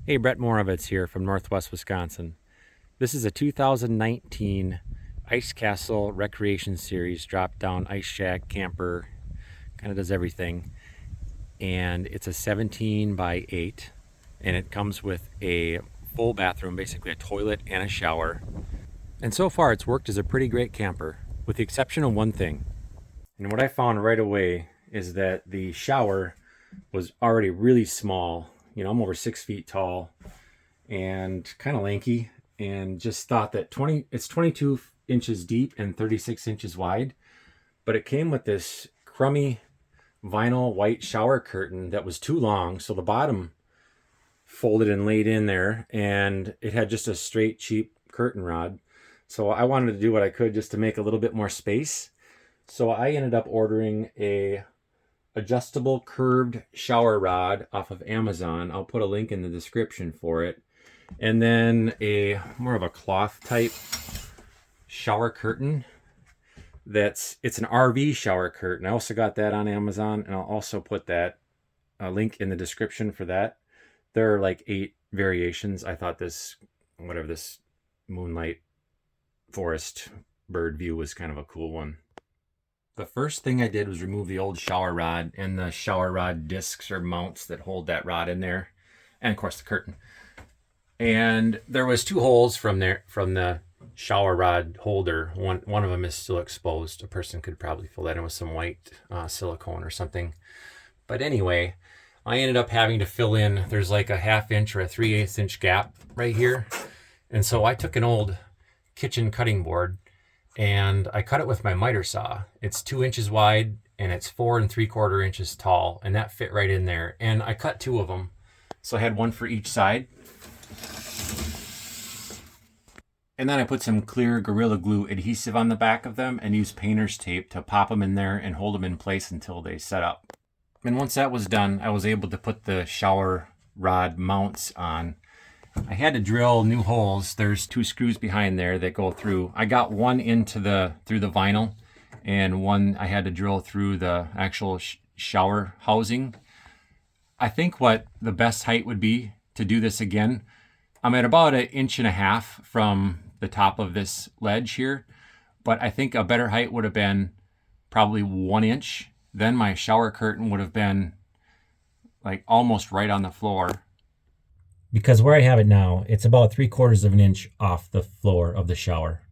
Hey, Brett Moravitz here from Northwest Wisconsin. This is a 2019 Ice Castle Recreation Series drop down ice shack camper, kind of does everything. And it's a 17 by 8, and it comes with a full bathroom, basically a toilet and a shower. And so far, it's worked as a pretty great camper, with the exception of one thing. And what I found right away is that the shower was already really small. I'm over 6 feet tall and kind of lanky, and just thought that it's 22 inches deep and 36 inches wide, but it came with this crummy vinyl white shower curtain that was too long, so the bottom folded and laid in there, and it had just a straight cheap curtain rod. So I wanted to do what I could just to make a little bit more space. So I ended up ordering a adjustable curved shower rod off of Amazon. I'll put a link in the description for it. And then a more of a cloth type shower curtain. It's an RV shower curtain. I also got that on Amazon, and I'll also put that link in the description for that. There are like 8 variations. I thought this moonlight forest bird view was kind of a cool one. The first thing I did was remove the old shower rod and the shower rod discs or mounts that hold that rod in there, and of course the curtain. And there was 2 holes from the shower rod holder. One of them is still exposed. A person could probably fill that in with some white silicone or something. But anyway, I ended up having to fill in. There's like a 1/2 inch or a 3/8 inch gap right here, and so I took an old kitchen cutting board and I cut it with my miter saw. It's 2 inches wide and it's 4 3/4 inches tall, and that fit right in there. And I cut 2 of them, so I had one for each side. And then I put some clear Gorilla Glue adhesive on the back of them and used painter's tape to pop them in there and hold them in place until they set up. And once that was done, I was able to put the shower rod mounts on. I had to drill new holes. There's 2 screws behind there that go through. I got one through the vinyl, and one I had to drill through the actual shower housing. I think what the best height would be to do this again, I'm at about 1.5 inches from the top of this ledge here, but I think a better height would have been probably 1 inch. Then my shower curtain would have been like almost right on the floor. Because where I have it now, it's about 3/4 of an inch off the floor of the shower.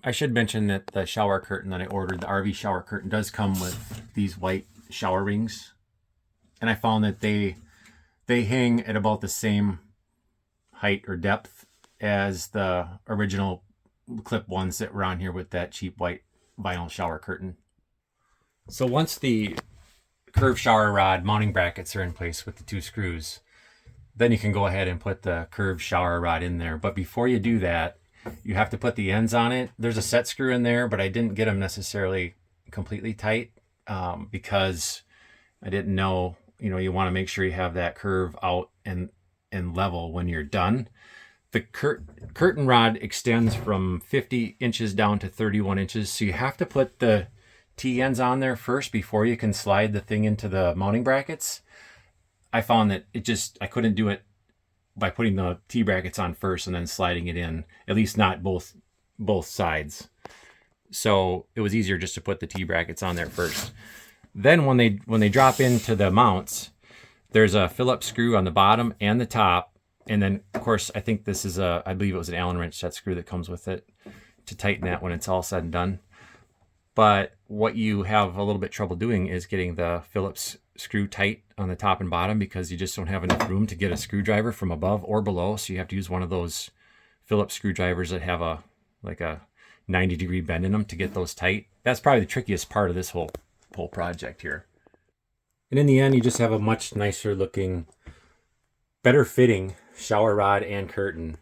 I should mention that the shower curtain that I ordered, the RV shower curtain, does come with these white shower rings. And I found that they hang at about the same height or depth as the original clip ones that were on here with that cheap white vinyl shower curtain. So once the curved shower rod mounting brackets are in place with the 2 screws, then you can go ahead and put the curved shower rod in there. But before you do that, you have to put the ends on it. There's a set screw in there, but I didn't get them necessarily completely tight because I didn't know, you want to make sure you have that curve out and level when you're done. The curtain rod extends from 50 inches down to 31 inches. So you have to put the T-ends on there first before you can slide the thing into the mounting brackets. I found that I couldn't do it by putting the T-brackets on first and then sliding it in, at least not both sides. So it was easier just to put the T-brackets on there first. Then when they drop into the mounts, there's a Phillips screw on the bottom and the top. And then, of course, I think I believe it was an Allen wrench set screw that comes with it to tighten that when it's all said and done. But what you have a little bit trouble doing is getting the Phillips screw tight on the top and bottom, because you just don't have enough room to get a screwdriver from above or below. So you have to use one of those Phillips screwdrivers that have a 90-degree bend in them to get those tight. That's probably the trickiest part of this whole project here. And in the end, you just have a much nicer looking, better fitting shower rod and curtain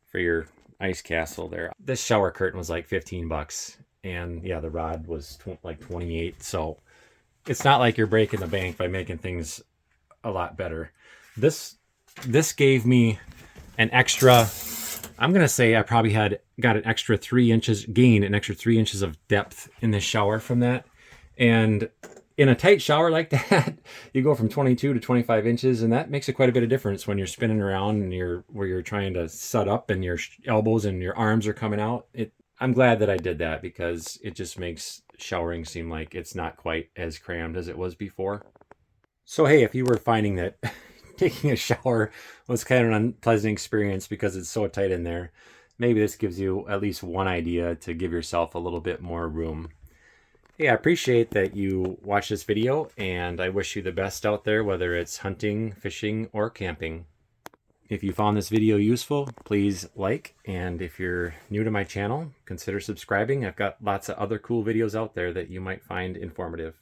for your ice castle there. This shower curtain was like $15, and yeah, the rod was like 28. So it's not like you're breaking the bank by making things a lot better. This gave me an extra, I'm gonna say I probably got an extra 3 inches of depth in the shower from that. And in a tight shower like that, you go from 22 to 25 inches, and that makes quite a bit of difference when you're spinning around and where you're trying to set up and your elbows and your arms are coming out. I'm glad that I did that because it just makes showering seem like it's not quite as crammed as it was before. So hey, if you were finding that taking a shower was kind of an unpleasant experience because it's so tight in there, maybe this gives you at least one idea to give yourself a little bit more room. Hey, I appreciate that you watched this video, and I wish you the best out there, whether it's hunting, fishing, or camping. If you found this video useful, please like, and if you're new to my channel, consider subscribing. I've got lots of other cool videos out there that you might find informative.